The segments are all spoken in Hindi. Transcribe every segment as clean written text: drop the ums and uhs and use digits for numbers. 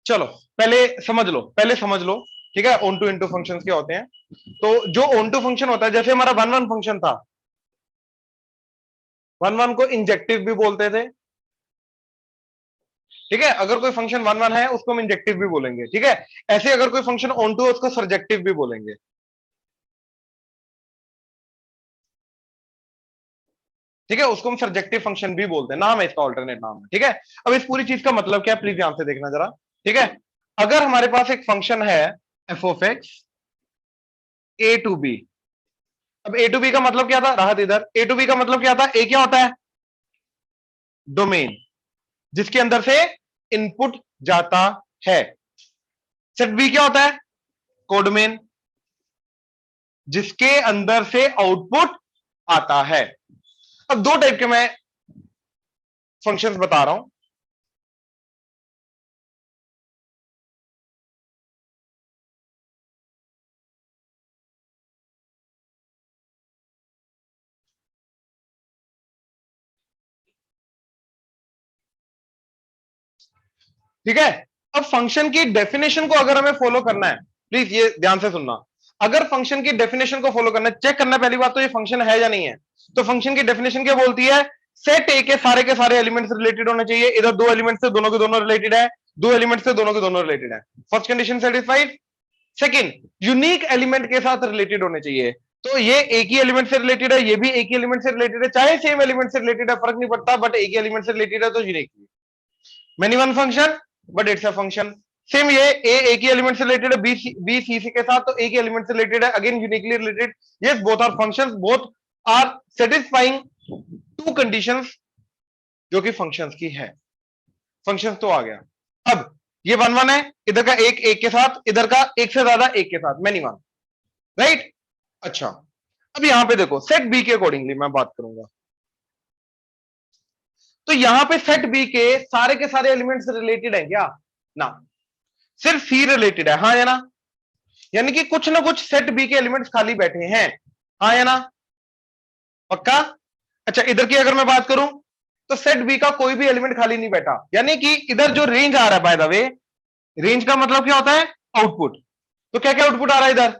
चलो पहले समझ लो। ठीक है, ऑन टू इनटू फंक्शंस क्या होते हैं। तो जो ऑन टू फंक्शन होता है, जैसे हमारा वन वन फंक्शन था, वन वन को इंजेक्टिव भी बोलते थे। ठीक है, अगर कोई फंक्शन वन वन है उसको हम इंजेक्टिव भी बोलेंगे। ठीक है, ऐसे अगर कोई फंक्शन ऑन टू है उसको सर्जेक्टिव भी बोलेंगे। ठीक है, उसको हम सर्जेक्टिव फंक्शन भी बोलते हैं, नाम है इसका, ऑल्टरनेट नाम है। ठीक है, अब इस पूरी चीज का मतलब क्या है, प्लीज ध्यान से देखना जरा। ठीक है, अगर हमारे पास एक फंक्शन है F of X A to B. अब ए टू बी का मतलब क्या था, राहत इधर, ए टू बी का मतलब क्या था, ए क्या होता है, डोमेन, जिसके अंदर से इनपुट जाता है। सेट बी क्या होता है, कोडोमेन, जिसके अंदर से आउटपुट आता है। अब दो टाइप के मैं फंक्शंस बता रहा हूं। ठीक है, अब फंक्शन की डेफिनेशन को अगर हमें फॉलो करना है, प्लीज ये ध्यान से सुनना। अगर फंक्शन की डेफिनेशन को फॉलो करना है, चेक करना है पहली बात तो ये फंक्शन है या नहीं है। तो फंक्शन की डेफिनेशन क्या बोलती है, सेट ए के सारे एलिमेंट्स रिलेटेड होने चाहिए। इधर दो एलिमेंट से दोनों के दोनों रिलेटेड है, दो एलिमेंट से दोनों के दोनों रिलेटेड है। First condition satisfied. Second, unique element के साथ रिलेटेड होने चाहिए। तो ये एक ही एलिमेंट से रिलेटेड है, ये भी एक ही एलिमेंट से रिलेटेड है, चाहे सेम एलिमेंट से रिलेटेड है फर्क नहीं पड़ता, बट एक ही एलिमेंट से रिलेटेड है तो unique. Many one function but it's a function. Same ये ए की एलिमेंट से रिलेटेड है, बी सी के साथ, तो ए की एलिमेंट से रिलेटेड है, again uniquely related. Yes, both are functions, both are satisfying two conditions जो कि फंक्शंस की है। फंक्शंस तो आ गया। अब ये वन वन है, इधर का एक एक के साथ, इधर का एक से ज्यादा एक के साथ, मेनी वन, राइट। अच्छा, अब यहां पे देखो, सेट बी के अकॉर्डिंगली मैं बात करूंगा। तो यहां पे सेट बी के सारे एलिमेंट्स रिलेटेड है क्या, ना, सिर्फ सी रिलेटेड है, हाँ या ना। यानी कि कुछ ना कुछ सेट बी के एलिमेंट्स खाली बैठे हैं, हाँ या ना, पक्का। अच्छा, इधर की अगर मैं बात करूं तो सेट बी का कोई भी एलिमेंट खाली नहीं बैठा, यानी कि इधर जो रेंज आ रहा है, बाय द वे, रेंज का मतलब क्या होता है, आउटपुट। तो क्या क्या आउटपुट आ रहा है इधर,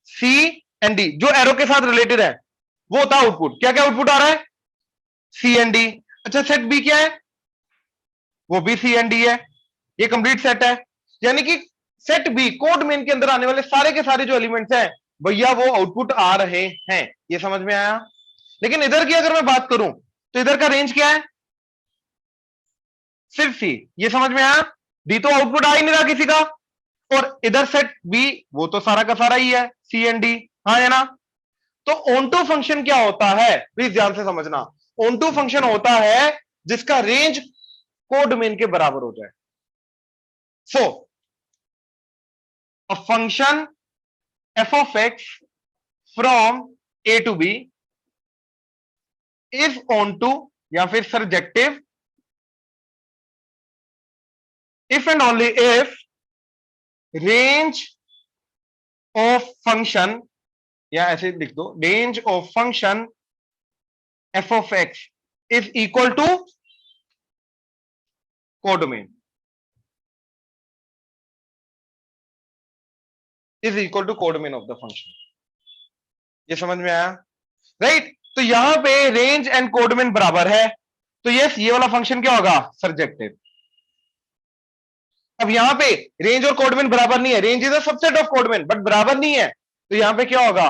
सी एंड डी, जो एरो के साथ रिलेटेड है वो होता है आउटपुट। क्या क्या आउटपुट आ रहा है, सी एंड डी। अच्छा, सेट बी क्या है, वो भी सी एंड डी है, ये कंप्लीट सेट है। यानी कि सेट बी कोड मेन के अंदर आने वाले सारे के सारे जो एलिमेंट्स हैं भैया वो आउटपुट आ रहे हैं, ये समझ में आया। लेकिन इधर की अगर मैं बात करूं तो इधर का रेंज क्या है, सिर्फ सी, ये समझ में आया। डी तो आउटपुट आ ही नहीं रहा किसी का, और इधर सेट बी वो तो सारा का सारा ही है, सी एंड डी, हाँ है ना। तो ऑन टू फंक्शन क्या होता है, प्लीज ध्यान से समझना। ऑन टू फंक्शन होता है जिसका रेंज कोड मेन के बराबर हो जाए। सो a function f of x from a to b is onto या फिर surjective if and only if range of function, या ऐसे लिख दो, range of function f of x is equal to codomain, is equal to codomain of the function। ये समझ में आया, राइट। तो यहां पे रेंज एंड कोडमेन बराबर है, तो यस ये वाला फंक्शन क्या होगा, सर्जेक्टिव। अब यहां पे रेंज और कोडमेन बराबर नहीं है, range is a subset of कोडमेन but बराबर नहीं है, तो यहां पे क्या होगा,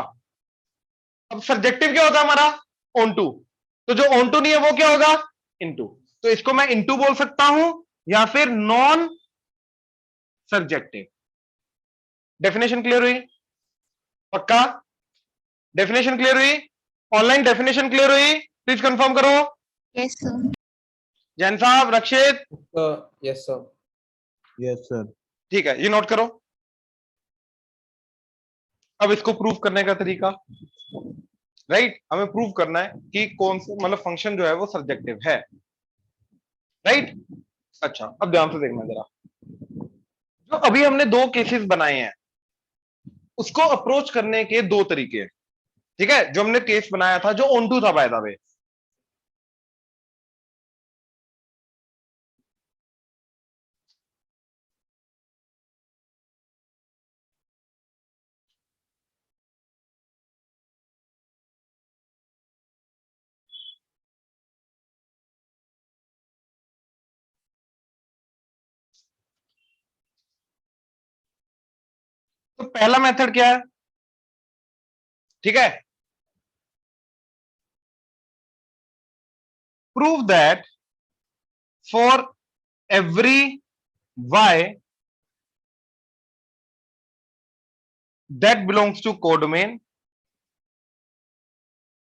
अब सब्जेक्टिव क्या होता है हमारा, ऑन टू, तो जो ऑन टू नहीं है वो क्या होगा, इनटू। तो इसको मैं इनटू बोल सकता हूं या फिर नॉन सब्जेक्टिव। डेफिनेशन क्लियर हुई, पक्का, डेफिनेशन क्लियर हुई, ऑनलाइन डेफिनेशन क्लियर हुई, प्लीज कंफर्म करो। Yes sir. जैन साहब, Rakshit, yes sir. Yes sir. ठीक है, ये नोट करो। अब इसको प्रूव करने का तरीका, राइट, हमें प्रूव करना है कि कौन सा मतलब फंक्शन जो है वो सब्जेक्टिव है, राइट। अच्छा, अब ध्यान से देखना जरा, जो अभी हमने दो केसेस बनाए हैं उसको अप्रोच करने के दो तरीके हैं। ठीक है, जो हमने केस बनाया था जो ऑन टू था बाय द वे, तो पहला मेथड क्या है, ठीक है, prove that for every y that belongs to codomain,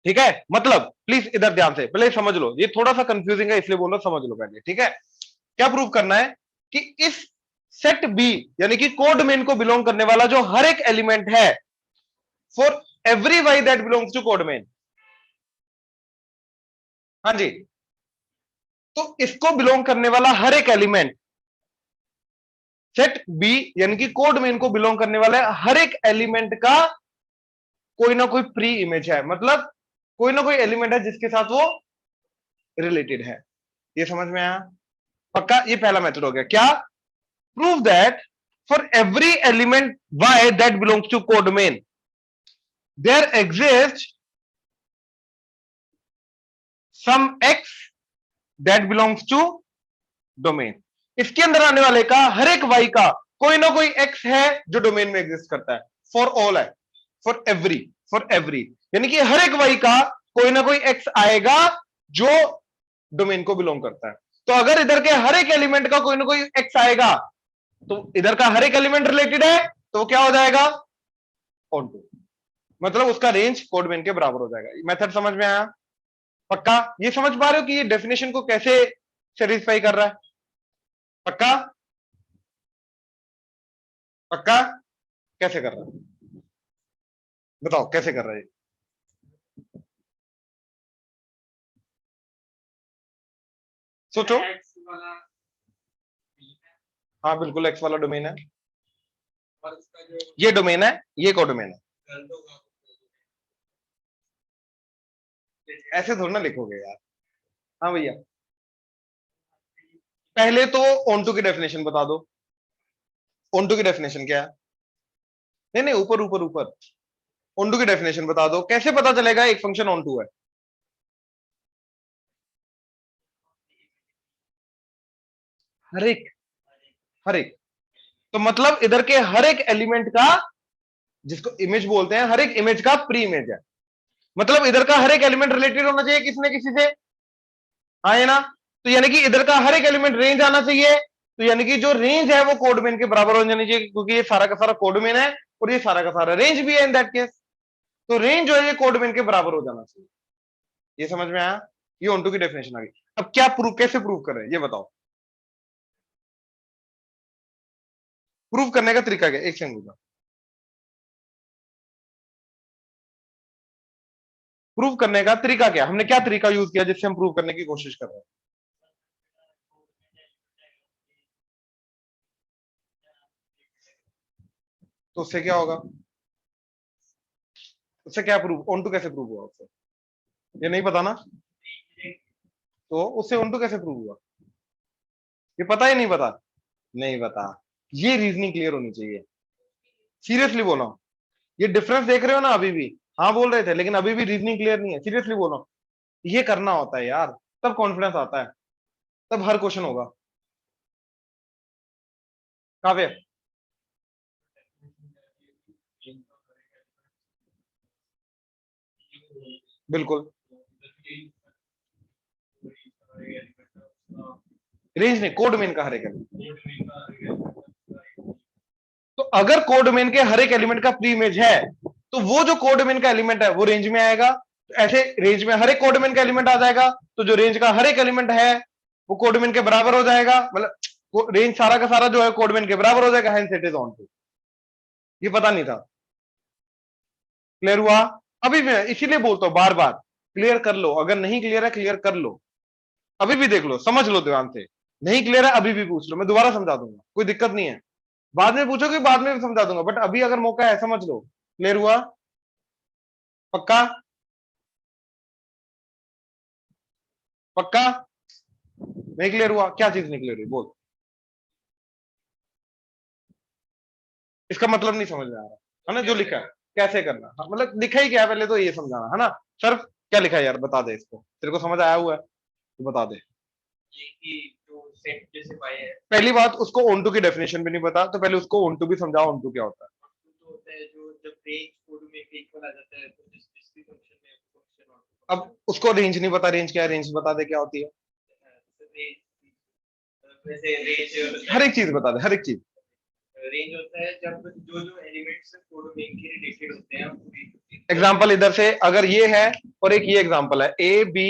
ठीक है। मतलब प्लीज इधर ध्यान से पहले समझ लो, ये थोड़ा सा कंफ्यूजिंग है इसलिए बोल रहा, समझ लो पहले, ठीक है। क्या प्रूव करना है कि इस सेट बी यानी कि कोडमेन को बिलोंग करने वाला जो हर एक एलिमेंट है, for every Y that belongs to codomain, हाँ जी, तो इसको बिलोंग करने वाला हर एक एलिमेंट, सेट बी यानी कि कोडमेन को बिलोंग करने वाला हर एक एलिमेंट का कोई ना कोई प्री इमेज है, मतलब कोई ना कोई एलिमेंट है जिसके साथ वो रिलेटेड है। ये समझ में आया? पक्का? ये पहला मेथड हो गया। क्या? Prove that for every element y that belongs to codomain there exist some x that belongs to domain. इसके अंदर आने वाले का हर एक y का कोई ना कोई x है जो डोमेन में एग्जिस्ट करता है। फॉर ऑल है, फॉर एवरी यानी कि हर एक y का कोई ना कोई x आएगा जो डोमेन को बिलोंग करता है। तो अगर इधर के हर एक एलिमेंट का कोई ना कोई x आएगा तो इधर का हर एक एलिमेंट रिलेटेड है, तो क्या हो जाएगा? ऑनटू, मतलब उसका रेंज कोडमेन के बराबर हो जाएगा। मेथड समझ में आया? पक्का? ये समझ पा रहे हो कि ये डेफिनेशन को कैसे सेटिस्फाई कर रहा है? पक्का? पक्का? कैसे कर रहा है बताओ, कैसे कर रहा है? सोचो। हाँ बिल्कुल, एक्स वाला डोमेन है, ये डोमेन है, ये कोडोमेन है। ऐसे थोड़ा ना लिखोगे यार। हाँ भैया, पहले तो ऑनटू की डेफिनेशन बता दो। ऑनटू की डेफिनेशन क्या है? नहीं नहीं, ऊपर ऊपर ऊपर ऑनटू की डेफिनेशन बता दो। कैसे पता चलेगा एक फंक्शन ऑनटू है? हर एक, हर एक, तो मतलब इधर के हर एक एलिमेंट का, जिसको इमेज बोलते हैं, हर एक इमेज का प्री इमेज है। मतलब इधर का हर एक एलिमेंट रिलेटेड होना चाहिए किसने किसी से, हाँ है ना? तो यानी कि इधर का हर एक एलिमेंट रेंज आना चाहिए, तो यानी कि जो रेंज है वो कोडमेन के बराबर हो जानी चाहिए, क्योंकि ये सारा का सारा कोडमेन है और ये सारा का सारा रेंज भी है इन दैट केस। तो रेंज जो है ये कोडमेन के बराबर हो जाना चाहिए। ये समझ में आया? ये ऑनटू की डेफिनेशन आ गई। अब क्या प्रूव, कैसे प्रूव कर रहे हैं ये बताओ? प्रूव करने का तरीका क्या? एक सेकंड, प्रूव करने का तरीका क्या, हमने क्या तरीका यूज किया जिससे हम प्रूव करने की कोशिश कर रहे हैं? तो उससे क्या होगा? उससे क्या प्रूव, ऑनटू कैसे प्रूव हुआ उससे? ये नहीं पता ना, तो उससे ऑनटू कैसे प्रूव हुआ? ये पता ही नहीं पता? नहीं पता। ये रीजनिंग क्लियर होनी चाहिए, सीरियसली बोला हूं। ये डिफरेंस देख रहे हो ना अभी भी? हाँ बोल रहे थे लेकिन अभी भी रीजनिंग क्लियर नहीं है, सीरियसली बोल रहा हूं। ये करना होता है यार, तब कॉन्फिडेंस आता है, तब हर क्वेश्चन होगा। काव्य, बिल्कुल, रेंज नहीं, कोड मेन का हर एक एलिमेंट। तो अगर कोड डोमेन के हर एक एलिमेंट का प्री इमेज है, तो वो जो कोड डोमेन का एलिमेंट है वो रेंज में आएगा। तो ऐसे रेंज में हर एक कोड डोमेन का एलिमेंट आ जाएगा, तो जो रेंज का हर एक एलिमेंट है वो कोड डोमेन के बराबर हो जाएगा, मतलब रेंज सारा का सारा जो है कोड डोमेन के बराबर हो जाएगा। Hence it is onto. ये पता नहीं था? क्लियर हुआ? अभी मैं इसीलिए बोलता हूं बार बार, क्लियर कर लो। अगर नहीं क्लियर है, क्लियर कर लो। अभी भी देख लो, समझ लो ध्यान से। नहीं क्लियर है अभी भी पूछ लो, मैं दोबारा समझा दूंगा, कोई दिक्कत नहीं है। बाद में पूछोगे, बाद में भी समझा दूंगा, बट अभी अगर मौका है समझ लो। क्लियर हुआ? पक्का? पक्का? नहीं क्लियर हुआ? क्या चीज नहीं क्लियर हुई बोल? इसका मतलब नहीं समझ में आ रहा है ना जो लिखा है? कैसे करना, हाँ, मतलब लिखा ही क्या है पहले तो ये समझाना है ना सर। क्या लिखा है यार बता दे, इसको तेरे को समझ आया हुआ है तो बता दे। पहली बात, उसको ऑनटू की डेफिनेशन भी नहीं पता, तो पहले उसको ऑनटू भी समझाओ, ऑनटू क्या होता है। होता है जो जब रेंज कोडोमेन के इक्वल आ जाता है तो जिस भी फंक्शन में फंक्शन अब उसको रेंज नहीं पता, रेंज क्या है, रेंज बता दे क्या होती है, वैसे रेंज हर एक चीज बता दे, हर एक चीज। रेंज होता है जब जो जो एलिमेंट्स कोडोमेन के रिलेटेड होते हैं पूरी। एग्जांपल इधर से अगर ये है और एक ये एग्जांपल है ए बी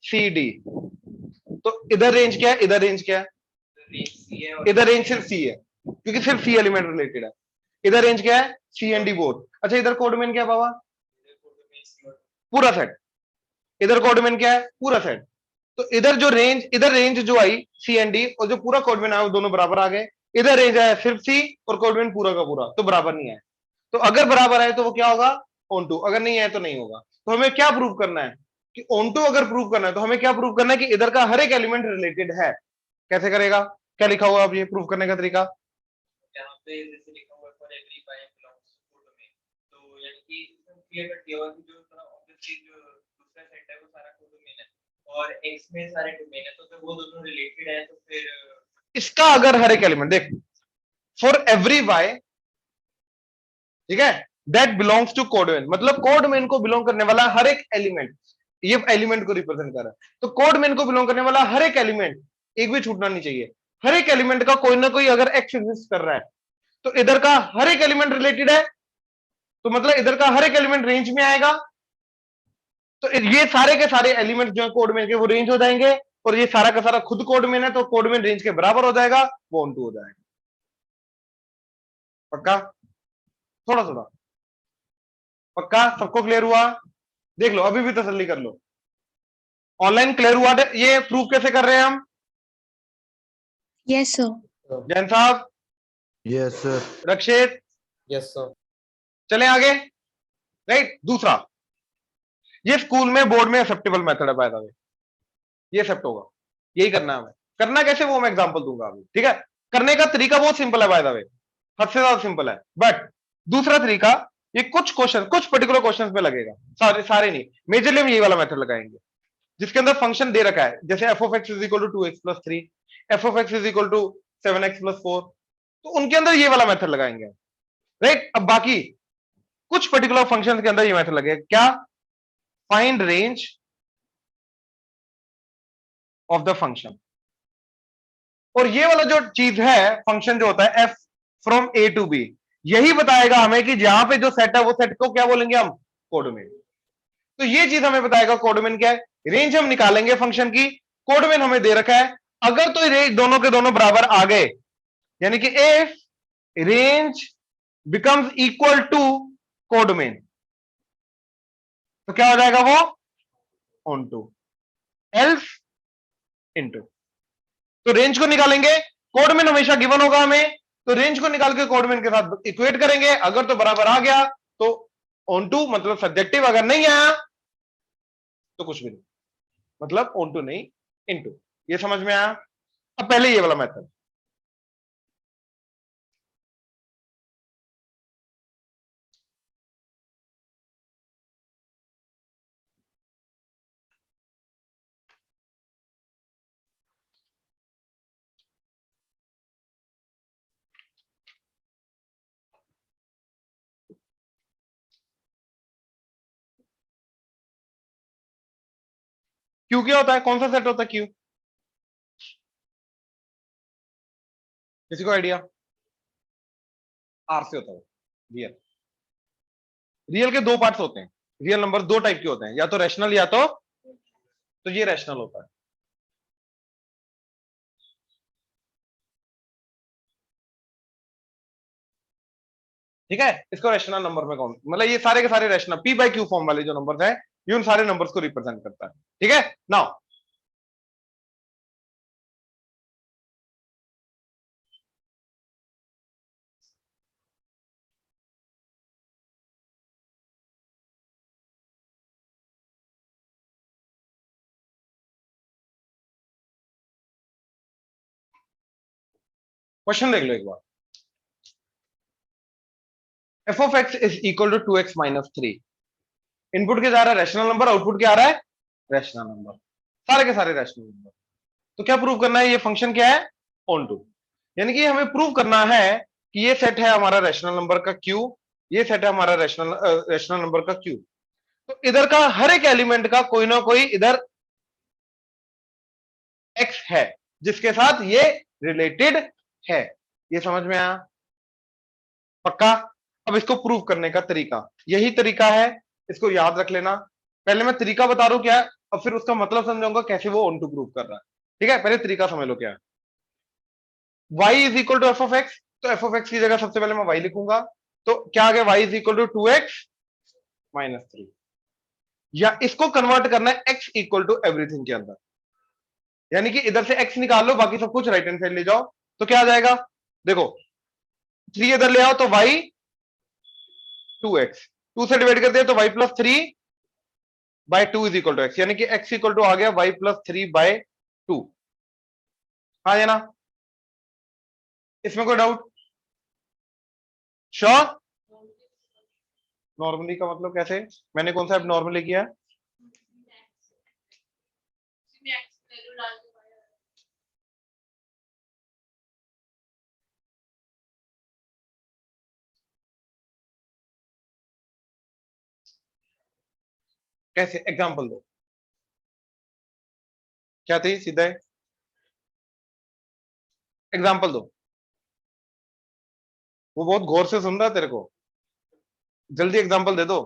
सी डी, तो इधर रेंज क्या है, इधर रेंज क्या है, रेंज सी है और इधर रेंज सिर्फ सी है क्योंकि सिर्फ सी एलिमेंट रिलेटेड है। इधर रेंज क्या है, सी एंड डी बोथ। अच्छा इधर कोडमेन क्या है बाबा, पूरा सेट। इधर कोडमेन क्या है, पूरा सेट। तो इधर रेंज जो आई सी एंड डी और जो पूरा कोडमेन आया वो दोनों बराबर आ गए। इधर रेंज आया सिर्फ सी और कोडमेन पूरा का पूरा, तो बराबर नहीं आया। तो अगर बराबर आए तो वो क्या होगा, ऑन टू, अगर नहीं आए तो नहीं होगा। तो हमें क्या प्रूव करना है कि ऑन टू अगर प्रूव करना है तो हमें क्या प्रूव करना है कि इधर का हर एक एलिमेंट रिलेटेड है। कैसे करेगा, क्या लिखा हुआ आप ये प्रूव करने का तरीका, यहाँ पे जैसे लिखा हुआ है for every y belongs to codomain, तो यानी कि क्लियर कट किया हुआ कि जो ऑब्वियसली जो दूसरा सेट है वो सारा कोडोमेन है और x में सारे डोमेन है, तो फिर वो दोनों रिलेटेड है। तो फिर इसका अगर हर एक एलिमेंट देख, फॉर एवरी y, ठीक है, दैट बिलोंग्स टू कोडमेन, मतलब कोडमेन को बिलोंग करने वाला हर एक एलिमेंट, ये एलिमेंट को रिप्रेजेंट कर रहा है। तो कोडमेन को बिलोंग करने वाला हर एक एलिमेंट, एक भी छूटना नहीं चाहिए, हर एक एलिमेंट का कोई ना कोई अगर एक्स एग्जिस्ट कर रहा है तो इधर का हर एक एलिमेंट रिलेटेड है, तो मतलब इधर का हर एक एलिमेंट रेंज में आएगा। तो ये सारे के सारे एलिमेंट जो है कोडमेन के वो रेंज हो जाएंगे, और ये सारा का सारा खुद कोडमेन है तो कोडमेन रेंज के बराबर हो जाएगा, वो ऑन टू हो जाएगा। पक्का, थोड़ा थोड़ा पक्का, सबको क्लियर हुआ, देख लो अभी भी तसल्ली कर लो, ऑनलाइन क्लियर हुआ। ये प्रूफ कैसे कर रहे हैं हम, यस सर। जैन साहब, yes sir. Rakshit, yes sir. चले आगे। राइट, दूसरा, ये स्कूल में बोर्ड में एक्सेप्टेबल मेथड है बाय द वे, ये एक्सेप्ट होगा, यही करना है हमें। करना कैसे वो मैं एग्जांपल दूंगा अभी, ठीक है। करने का तरीका बहुत सिंपल है बाय द वे, हद से ज्यादा सिंपल है। बट दूसरा तरीका, ये कुछ क्वेश्चन, कुछ पर्टिकुलर क्वेश्चंस में लगेगा, सारे नहीं, मेजरली हम यही वाला मेथड लगाएंगे जिसके अंदर फंक्शन दे रखा है, जैसे F of x is equal to 2x plus 3, F of x is equal to 7x plus 4, तो उनके अंदर ये वाला मेथड लगाएंगे। राइट, अब बाकी कुछ पर्टिकुलर फंक्शन के अंदर ये मेथड लगेगा, क्या, find range of the function. और ये वाला जो चीज है, फंक्शन जो होता है F from A to B, यही बताएगा हमें कि जहां पे जो सेट है वो सेट को क्या बोलेंगे हम, कोडोमेन। तो ये चीज हमें बताएगा कोडोमेन क्या है। रेंज हम निकालेंगे फंक्शन की, कोडोमेन हमें दे रखा है, अगर तो रेंज दोनों के दोनों बराबर आ गए, यानी कि if range becomes equal to codomain, तो क्या हो जाएगा वो, ऑन टू, एल्स इनटू। तो रेंज को निकालेंगे, कोडमेन हमेशा गिवन होगा हमें, तो रेंज को निकाल के कोडमेन के साथ इक्वेट करेंगे, अगर तो बराबर आ गया तो ऑन टू, मतलब सब्जेक्टिव, अगर नहीं आया तो कुछ भी नहीं, मतलब ऑन टू नहीं, इनटू। ये समझ में आया। अब पहले ये वाला मेथड, क्यू क्या होता है, कौन सा सेट होता है क्यू, किसी को आइडिया, आर से होता है रियल। रियल के दो पार्ट्स होते हैं, रियल नंबर दो टाइप के होते हैं, या तो रैशनल या तो ये रैशनल होता है। ठीक है, इसको रैशनल नंबर में कौन, मतलब ये सारे के सारे rational P by Q form वाले जो नंबर्स हैं, ये उन सारे नंबर्स को रिप्रेजेंट करता है। ठीक है, नाउ क्वेश्चन देख लो एक बार, f of x is equal to 2x minus 3, input के जा रहा है रैशनल नंबर, आउटपुट क्या आ रहा है, रैशनल नंबर, सारे के सारे रैशनल नंबर। तो क्या प्रूव करना है, ये फंक्शन क्या है, ऑन टू, यानी कि हमें प्रूव करना है कि ये सेट है हमारा रैशनल नंबर का क्यू, ये सेट है हमारा रेशनल नंबर का क्यूब। तो इधर का हर एक एलिमेंट का कोई ना कोई इधर एक्स है जिसके साथ ये रिलेटेड है। ये समझ में आया? पक्का? अब इसको प्रूव करने का तरीका यही तरीका है, इसको याद रख लेना। पहले मैं तरीका बता रहा हूं क्या है, अब फिर उसका मतलब समझाऊंगा कैसे वो ऑन टू प्रूव कर रहा है। ठीक है, पहले तरीका समझ लो क्या है। y is equal to F of X, तो एफ ऑफ एक्स की जगह सबसे पहले मैं y लिखूंगा, तो क्या आ गया, y is equal to 2x minus 3। या इसको कन्वर्ट करना है x इक्वल टू एवरीथिंग के अंदर, यानी कि इधर से x निकाल लो, बाकी सब कुछ राइट हैंड साइड ले जाओ, तो क्या आ जाएगा, देखो 3 इधर ले आओ तो y 2x, 2 से डिवाइड कर दिया तो y plus 3 by 2 is equal to x, यानी कि x इक्वल टू आ गया y प्लस 3 बाय 2। हाँ है ना? इसमें कोई डाउट? श्योर? नॉर्मली का मतलब कैसे, मैंने कौन सा अब नॉर्मली किया है? कैसे, एग्जांपल दो, क्या थी सीधा एग्जांपल दो। वो बहुत गौर से सुन रहा है तेरे को, जल्दी एग्जांपल दे दो।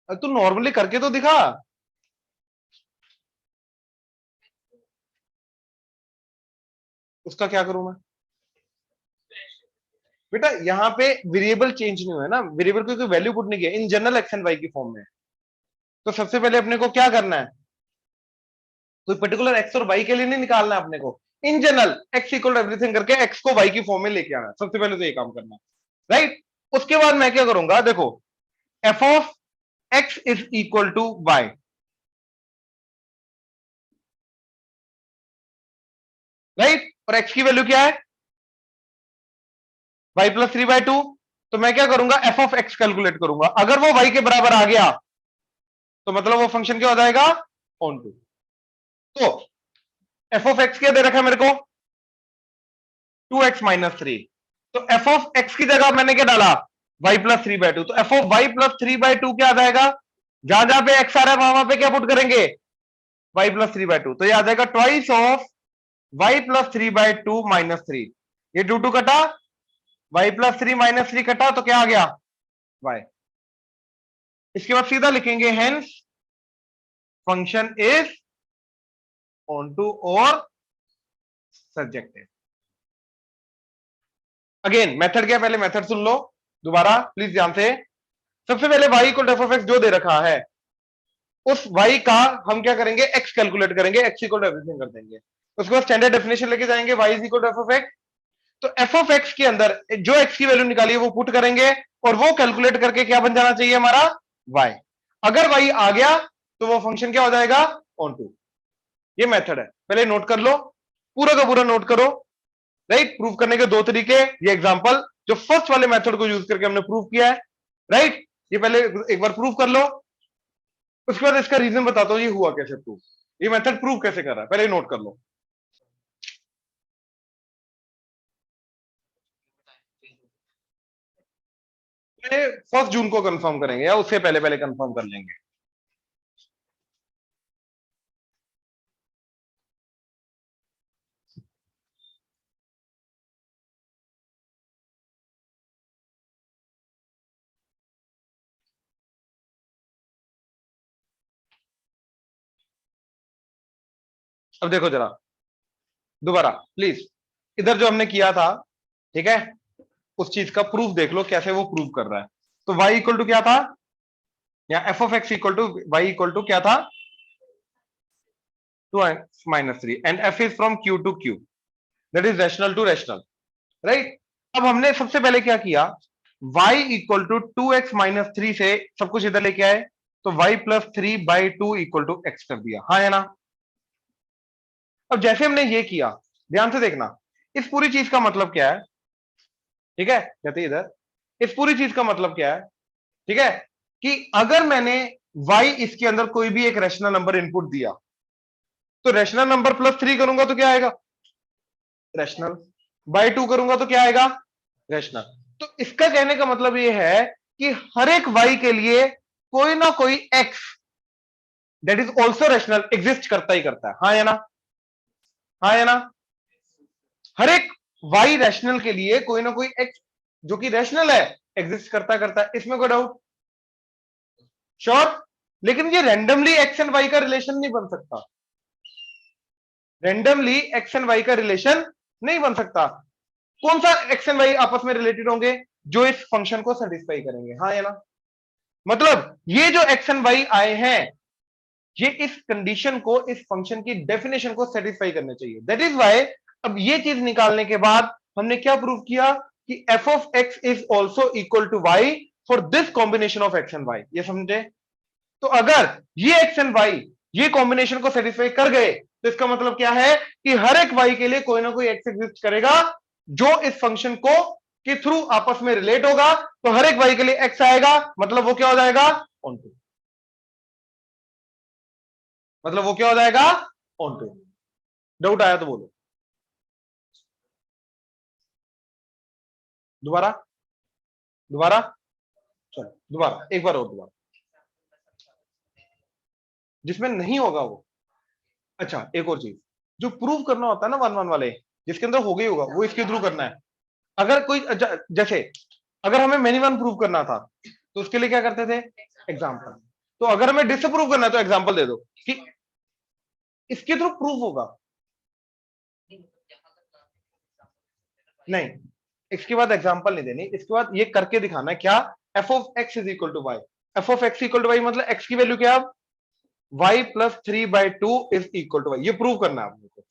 तू नॉर्मली करके तो दिखा। उसका क्या करूं मैं बेटा, यहाँ पे वेरिएबल चेंज नहीं हुआ है ना, वेरिएबल को कोई वैल्यू पुट नहीं किया, in general X and Y की फॉर्म में। तो सबसे पहले अपने को क्या करना है, कोई पर्टिकुलर एक्स और वाई के लिए नहीं निकालना है अपने को, in general X equal to everything करके एक्स को वाई की फॉर्म में लेके आना है, सबसे पहले तो ये काम करना है, राइट। उसके बाद मैं क्या करूंगा, देखो F of x is equal to Y, right, और एक्स की वैल्यू क्या है, वाई प्लस 3/2। तो मैं क्या करूंगा, एफ ऑफ एक्स कैलकुलेट करूंगा, अगर वो वाई के बराबर आ गया तो मतलब वो फंक्शन क्या हो जाएगा, ऑन टू। तो एफ ऑफ एक्स क्या दे रखा है मेरे को, 2x माइनस 3, तो एफ ऑफ एक्स की जगह मैंने क्या डाला, y प्लस 3/2, तो एफ ऑफ y प्लस 3/2 क्या आ जाएगा, जहां जहां पे x आ रहा है वहां पे क्या पुट करेंगे, y प्लस 3/2, तो ये आ जाएगा twice of y plus 3/2 minus 3, ये 2 कटा, y प्लस 3 माइनस 3 कटा, तो क्या आ गया y। इसके बाद सीधा लिखेंगे hence function is onto और सब्जेक्टिव। अगेन मेथड क्या, पहले मेथड सुन लो दोबारा प्लीज ध्यान से। सबसे पहले y equal F of x जो दे रखा है, उस y का हम क्या करेंगे, x कैलकुलेट करेंगे, x इक्वल टू एवरीथिंग कर देंगे। उसके बाद स्टैंडर्ड डेफिनेशन लेके जाएंगे, y is equal to F of X, तो एफ ऑफ एक्स के अंदर जो x की वैल्यू निकाली है वो पुट करेंगे, और वो कैलकुलेट करके क्या बन जाना चाहिए हमारा y। अगर y आ गया तो वो फंक्शन क्या हो जाएगा, ऑन टू। ये मेथड है, पहले नोट कर लो, पूरा का पूरा नोट करो, राइट। प्रूव करने के दो तरीके, ये एग्जांपल जो फर्स्ट वाले मेथड को यूज करके हमने प्रूव किया है, राइट, ये पहले एक बार प्रूव कर लो, उसके बाद इसका रीजन बताता हूं ये हुआ कैसे प्रूव, ये मेथड प्रूव कैसे कर रहा है, पहले नोट कर लो। फर्स्ट जून को कंफर्म करेंगे या उससे पहले पहले कंफर्म कर लेंगे। अब देखो जरा दोबारा प्लीज, इधर जो हमने किया था, ठीक है, उस चीज का प्रूफ देख लो कैसे वो प्रूव कर रहा है। तो y इक्वल टू क्या था, या F of X equal to Y equal to क्या था, 2x minus 3, and f is from q to q, that is rational to rational, right. अब हमने सबसे पहले क्या किया, y equal to 2x minus 3 से सब कुछ इधर लेके आए, तो y plus 3/2 equal to x कर दिया, हाँ है ना। अब जैसे हमने ये किया, ध्यान से देखना, इस पूरी चीज का मतलब क्या है, ठीक है, कहते इधर इस पूरी चीज का मतलब क्या है, ठीक है, कि अगर मैंने y इसके अंदर कोई भी एक रैशनल नंबर इनपुट दिया, तो रैशनल नंबर प्लस 3 करूंगा तो क्या आएगा, रैशनल, बाय 2 करूंगा तो क्या आएगा, रैशनल। तो इसका कहने का मतलब ये है कि हर एक y के लिए कोई ना कोई x that is also rational exist करता ही करता है, हाँ या ना, हाँ या ना। हर एक y रैशनल के लिए कोई ना कोई x जो कि रैशनल है एग्जिस्ट करता करता है, इसमें कोई डाउट, श्योर। लेकिन ये रैंडमली x एंड y का रिलेशन नहीं बन सकता, रैंडमली x एंड y का रिलेशन नहीं बन सकता। कौन सा x एंड y आपस में रिलेटेड होंगे, जो इस फंक्शन को सेटिस्फाई करेंगे, हाँ या ना। मतलब ये जो x एंड y आए हैं ये इस कंडीशन को, इस फंक्शन की डेफिनेशन को सेटिस्फाई करने चाहिए, दैट इज वाई अब ये चीज निकालने के बाद हमने क्या प्रूव किया कि f of x is also equal to y for this combination of x and y, ये समझे। तो अगर ये x एंड y ये कॉम्बिनेशन को सेटिस्फाई कर गए तो इसका मतलब क्या है कि हर एक y के लिए कोई ना कोई x एग्जिस्ट करेगा जो इस फंक्शन को के थ्रू आपस में रिलेट होगा। तो हर एक y के लिए x आएगा, मतलब वो क्या हो जाएगा, ऑन टू, मतलब वो क्या हो जाएगा, ऑन टू। डाउट आया तो बोलो, दोबारा दोबारा, चलो दोबारा एक बार और दोबारा, जिसमें नहीं होगा वो। अच्छा एक और चीज, जो प्रूव करना होता है ना वन वन वाले, जिसके अंदर हो गई होगा वो इसके थ्रू करना है। अगर कोई जैसे अगर हमें मेनी वन प्रूव करना था तो उसके लिए क्या करते थे, एग्जाम्पल। तो अगर हमें डिसप्रूव करना है तो एग्जाम्पल दे दो कि इसके थ्रू प्रूव होगा। नहीं, इसके बाद एग्जाम्पल नहीं देनी, इसके बाद ये करके दिखाना है क्या, F of x is equal to Y, F of X equal to Y मतलब एक्स की वैल्यू क्या है, y plus 3/2 is equal to Y, ये प्रूव करना है आपको,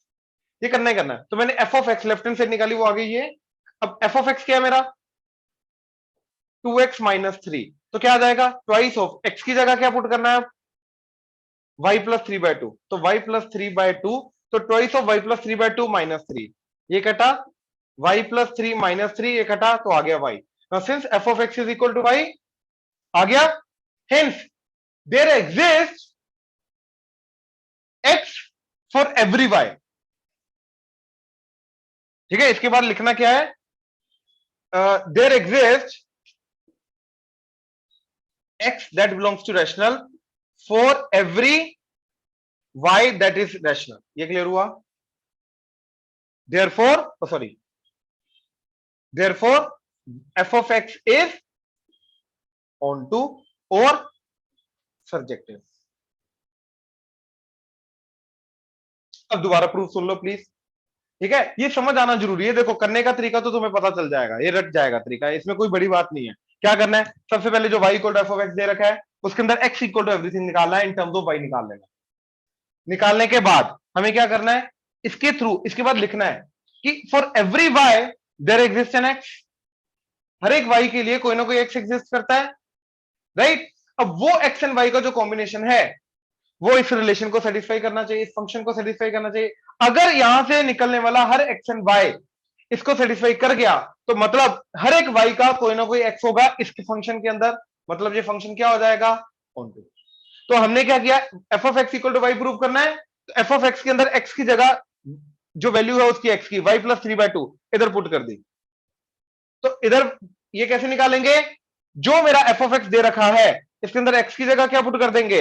ये करना ही करना है। तो मैंने F of x left hand side निकाली, वो आ गई ये। अब एफ ऑफ एक्स क्या है मेरा, 2x माइनस 3, तो क्या आ जाएगा, ट्वाइस ऑफ एक्स की जगह क्या पुट करना है, y प्लस 3/2, तो y प्लस 3/2, तो twice of y plus 3/2 minus 3, ये कटा, y प्लस 3 माइनस 3 ये कटा, तो आ गया y। Now since f of x is equal to y आ गया, hence there exist x for every y। ठीक है, इसके बाद लिखना क्या है, there exist x that belongs to rational for every y that is rational, ये क्लियर हुआ। therefore f of x is onto or surjective। अब दोबारा प्रूफ सुन लो प्लीज, ठीक है, ये समझ आना जरूरी है। देखो करने का तरीका तो तुम्हें पता चल जाएगा, ये रट जाएगा तरीका, इसमें कोई बड़ी बात नहीं है। क्या करना है, सबसे पहले जो y equal to F of x दे रखा है उसके अंदर x इक्वल टू एवरीथिंग निकालना है, इन टर्म्स ऑफ y निकाल लेना। निकालने के बाद हमें क्या करना है, इसके थ्रू इसके बाद लिखना है कि for every y there exist an x, हर एक y के लिए कोई ना कोई x एग्जिस्ट करता है, राइट। अब वो x एंड y का जो कॉम्बिनेशन है वो इस रिलेशन को सेटिस्फाई करना चाहिए, इस फंक्शन को सेटिस्फाई करना चाहिए। अगर यहां से निकलने वाला हर x एंड y इसको सेटिस्फाई कर गया तो मतलब हर एक y का कोई ना कोई x होगा इस फंक्शन के अंदर, मतलब ये फंक्शन क्या हो जाएगा, ऑन टू। तो हमने क्या किया, F of X equal to Y prove करना है, तो एफ ऑफ एक्स के अंदर x की जगह जो वैल्यू है उसकी x की y प्लस 3/2 इधर पुट कर दी। तो इधर ये कैसे निकालेंगे, जो मेरा एफ ऑफ एक्स दे रखा है इसके अंदर x की जगह क्या पुट कर देंगे,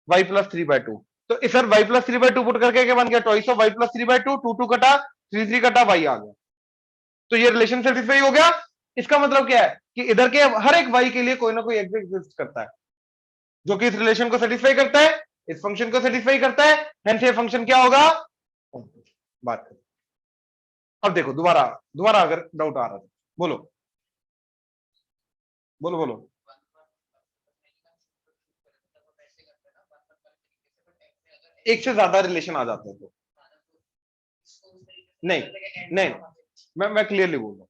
y प्लस 3/2। तो इस y प्लस 3/2 पुट करके क्या बन गया, ट्वाइस ऑफ y प्लस 3/2, 2 कटा, 3 कटा, y आ गया। तो ये रिलेशन सेटिस्फाई हो गया। इसका मतलब क्या है कि इधर के हर एक y के लिए कोई ना कोई x एग्जिस्ट करता है जो कि इस रिलेशन को सेटिस्फाई करता है, इस फंक्शन को सेटिस्फाई करता है, हेंस ये फंक्शन क्या होगा, बात करें। अब देखो दोबारा दोबारा अगर डाउट आ रहा था, बोलो बोलो बोलो। एक से ज्यादा रिलेशन आ जाते हैं तो नहीं नहीं, मैं क्लियरली बोल रहा हूं,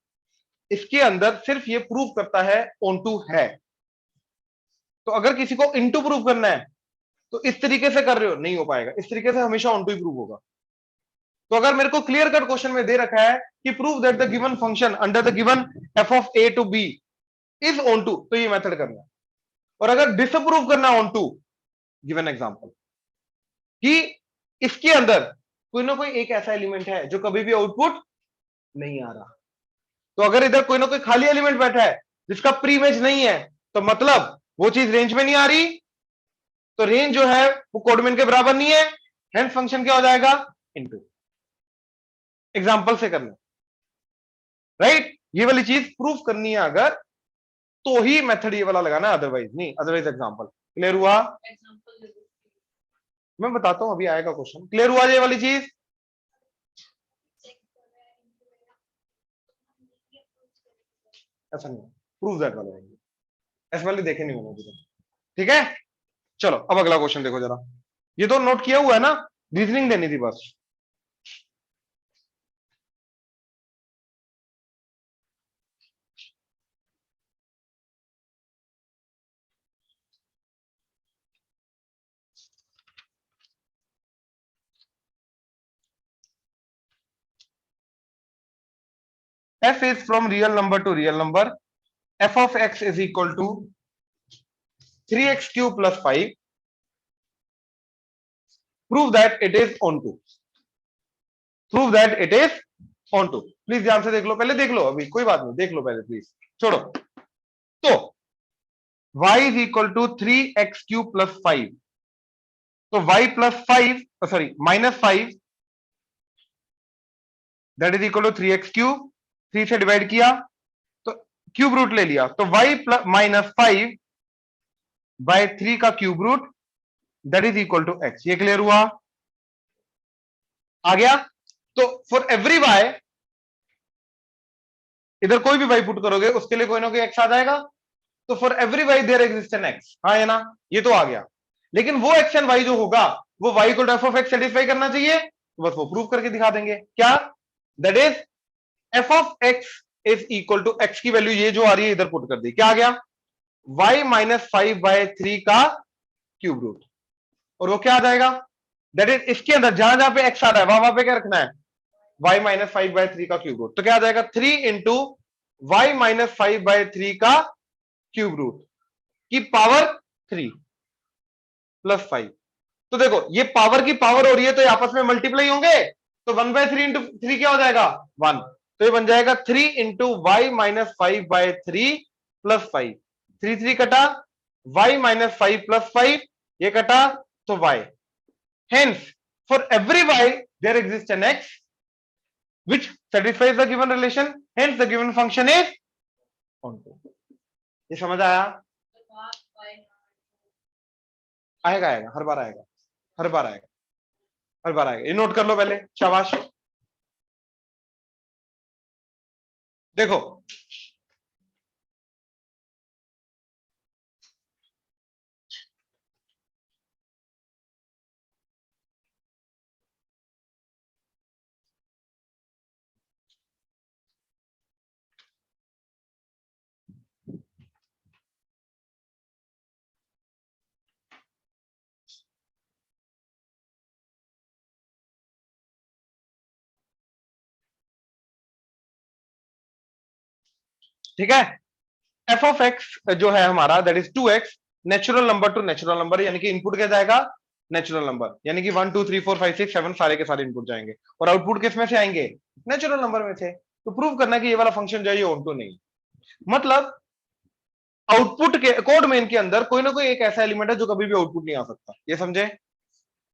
इसके अंदर सिर्फ ये प्रूव करता है ऑन टू है। तो अगर किसी को इनटू प्रूव करना है तो इस तरीके से कर रहे हो, नहीं हो पाएगा, इस तरीके से हमेशा ऑन टू ही प्रूव होगा। तो अगर मेरे को क्लियर कट क्वेश्चन में दे रखा है कि prove that the given function under the given F of A to B is onto, तो ये मेथड करना है। और अगर डिसअप्रूव करना ऑन टू, गिवन एग्जांपल कि इसके अंदर कोई ना कोई एक ऐसा एलिमेंट है जो कभी भी आउटपुट नहीं आ रहा। तो अगर इधर कोई ना कोई खाली एलिमेंट बैठा है जिसका प्री इमेज नहीं है, तो मतलब वो चीज रेंज में नहीं आ रही, तो रेंज जो है वो कोडमेन के बराबर नहीं है, हेंस फंक्शन क्या हो जाएगा, इनटू। एग्जांपल से करना, राइट? ये वाली चीज प्रूफ करनी है अगर, तो ही मेथड ये वाला लगाना है, अदरवाइज नहीं। Otherwise example. क्लियर हुआ? मैं बताता हूं, अभी आएगा क्वेश्चन। क्लियर हुआ ये वाली चीज? ऐसा नहीं, प्रूफ दैट वाला है, ऐसे वाले देखे नहीं मैंने अभी तक। ठीक है, चलो अब अगला क्वेश्चन देखो जरा। ये तो नोट किया हुआ है ना, रीजनिंग देनी थी बस। f is from real number to real number. f of x is equal to 3x cube plus 5. Prove that it is onto. Prove that it is onto. Please ध्यान से देख लो, पहले देख लो, अभी कोई बात नहीं, देख लो पहले प्लीज, छोड़ो। तो y is equal to 3x cube plus 5. तो y plus 5, sorry minus 5, that is equal to 3x cube, 3 से डिवाइड किया तो क्यूब रूट ले लिया, तो y plus minus 5 बाय 3 का cube root, that is equal to x। ये क्लियर हुआ? आ गया? तो फॉर एवरी y, इधर कोई भी y पुट करोगे उसके लिए कोई ना कोई x आ जाएगा। तो for every y there exist an x, हाँ है ना? ये तो आ गया। लेकिन वो x एंड y जो होगा वो y को f of x सेटिस्फाई करना चाहिए, तो बस वो प्रूव करके दिखा देंगे। क्या? That is f of x is equal to x की वैल्यू ये जो आ रही है इधर पुट कर दी, क्या आ गया, y माइनस 5 बाय 3 का क्यूब रूट। और वो क्या आ जाएगा, दैट इज इसके अंदर जहां जहां पे x आ रहा है वहां पे क्या रखना है, y माइनस 5 बाय 3 का क्यूब रूट। तो क्या आ जाएगा, 3 इंटू वाई माइनस 5 बाय 3 का क्यूब रूट की पावर 3 प्लस 5। तो देखो ये पावर की पावर हो रही है तो ये आपस में मल्टीप्लाई होंगे, तो 1 बाय 3 इंटू 3 क्या हो जाएगा, 1। तो ये बन जाएगा 3 into Y minus 5 by 3 plus 5। 3 3 कटा, वाई माइनस 5 प्लस 5, ये कटा तो y। Hence, for every y, there exists an x which satisfies the given relation. Hence, the given function is onto. ये समझ आया? आएगा आएगा, हर बार आएगा, हर बार आएगा, हर बार आएगा। ये नोट कर लो पहले, शाबाश। देखो ठीक है, एफ ऑफ एक्स जो है हमारा that is 2x, natural number two natural number, यानी कि इनपुट क्या जाएगा, नेचुरल नंबर, यानी कि 1 2 3 4 5 6 7 सारे के सारे इनपुट जाएंगे, और आउटपुट किस में से आएंगे, नेचुरल नंबर में से। तो प्रूव करना है कि ये वाला फंक्शन जो है ये ऑनटू नहीं, मतलब आउटपुट के कोड मेन के अंदर कोई ना कोई एक ऐसा एलिमेंट है जो कभी भी आउटपुट नहीं आ सकता, ये समझे,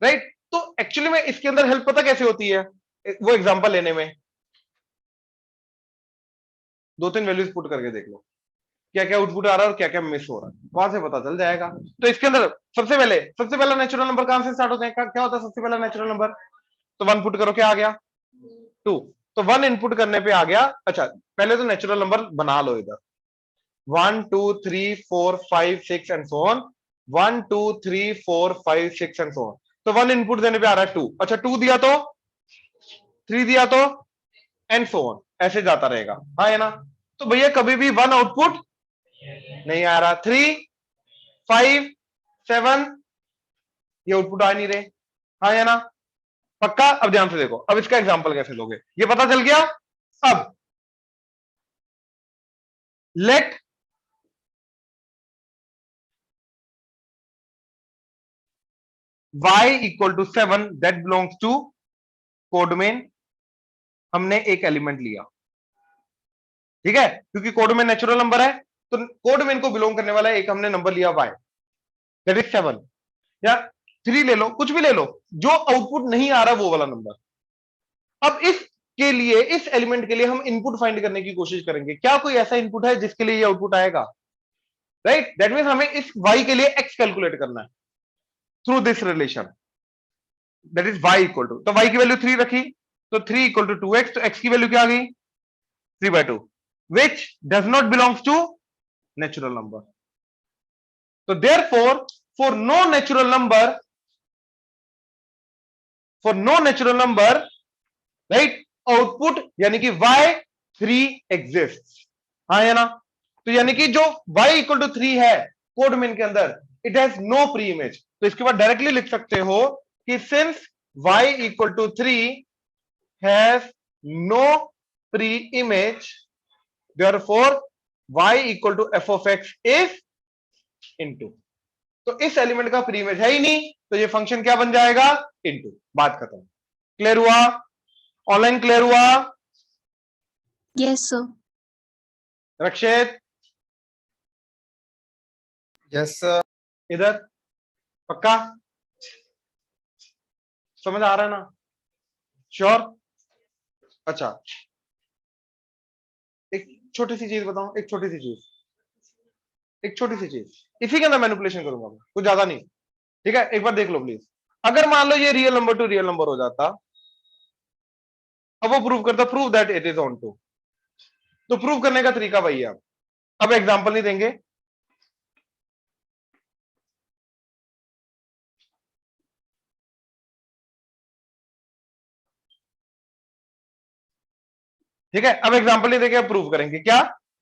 राइट? तो एक्चुअली में इसके अंदर हेल्प पता कैसे होती है, वो एग्जांपल लेने में 2-3 वैल्यूज पुट करके देख लो क्या क्या आउटपुट आ रहा है और क्या क्या मिस हो रहा है, वहां से पता चल जाएगा। तो इसके अंदर सबसे पहला नेचुरल नंबर कहां से स्टार्ट होता है, क्या होता है सबसे पहला नेचुरल नंबर, तो 1 पुट करो, क्या आ गया, 2। तो 1 इनपुट करने पे आ गया। अच्छा पहले तो नेचुरल नंबर बना लो इधर, 1 2 3 4 5 6 and so on, 1 2 3 4 5 6 and so on. तो 1 इनपुट देने पे आ रहा है 2, अच्छा 2 दिया तो 3 दिया तो एंड सो ऑन, ऐसे जाता रहेगा, हाँ है ना? तो भैया कभी भी 1 आउटपुट नहीं आ रहा, 3 5 7 ये आउटपुट आ नहीं रहे, हाँ या ना? पक्का? अब ध्यान से देखो, अब इसका एग्जांपल कैसे लोगे ये पता चल गया। अब let y equal to 7 that belongs to codomain हमने एक एलिमेंट लिया, ठीक है, क्योंकि कोडमेन नेचुरल नंबर है, तो कोडमेन को बिलोंग करने वाला एक हमने नंबर लिया y, दैट इज 7 या 3 ले लो, कुछ भी ले लो, जो आउटपुट नहीं आ रहा वो वाला नंबर। अब इसके लिए, इस एलिमेंट के लिए हम इनपुट फाइंड करने की कोशिश करेंगे, क्या कोई ऐसा इनपुट है जिसके लिए ये आउटपुट आएगा, राइट? दैट मींस हमें इस y के लिए x कैलकुलेट करना है through this relation, that is y equal to, तो y की वैल्यू 3 रखी, तो 3 इक्वल टू 2x, तो x की वैल्यू क्या आ गई 3/2, which does not belongs to natural number. So therefore, for no natural number, right, output यानी कि y3 exists, हाँ है ना? तो यानी कि जो y इक्वल टू 3 है कोडमेन के अंदर, it has no preimage, तो इसके बाद डायरेक्टली लिख सकते हो कि since y equal to 3 has no preimage, therefore y equal to f of x is into, तो इस एलिमेंट का प्री इमेज है ही नहीं, तो ये फंक्शन क्या बन जाएगा into, बात खत्म। क्लियर हुआ? ऑनलाइन क्लियर हुआ? Yes, sir. रक्षित यस सर। इधर पक्का समझ आ रहा है ना? श्योर? अच्छा, एक छोटी सी चीज बताऊं, एक छोटी सी चीज, इसी के अंदर मैनिपुलेशन करूंगा मैं, कुछ ज्यादा नहीं, ठीक है? एक बार देख लो प्लीज, अगर मान लो ये real number to real number हो जाता, अब वो प्रूव करता, prove that it is onto, तो प्रूव करने का तरीका वही है। अब एग्जांपल नहीं देंगे, ठीक है? अब एग्जांपल नहीं देंगे, अब प्रूव करेंगे क्या,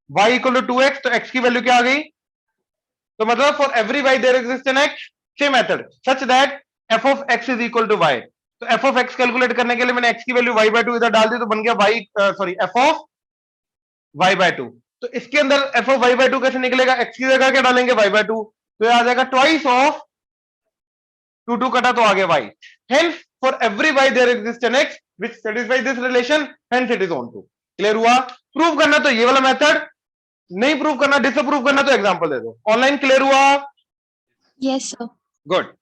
y इक्वल टू 2x, तो x की वैल्यू क्या आ गई, तो मतलब for every y there exist an x, same method such that f of x is equal to y, तो f ऑफ x कैलकुलेट करने के लिए मैंने x की वैल्यू y/2 इधर डाल दी, तो बन गया f ऑफ y/2, तो इसके अंदर f ऑफ y/2 कैसे निकलेगा, x की जगह क्या डालेंगे y/2, तो ये आ जाएगा ट्वाइस ऑफ 2 कटा तो आ गया y, hence for every y there exist an x which satisfy this relation, hence it is onto. Clear हुआ? प्रूव करना तो ये वाला मेथड, नहीं प्रूव करना, डिसअप्रूव करना तो एग्जांपल दे दो। ऑनलाइन क्लियर हुआ? Yes, sir. गुड।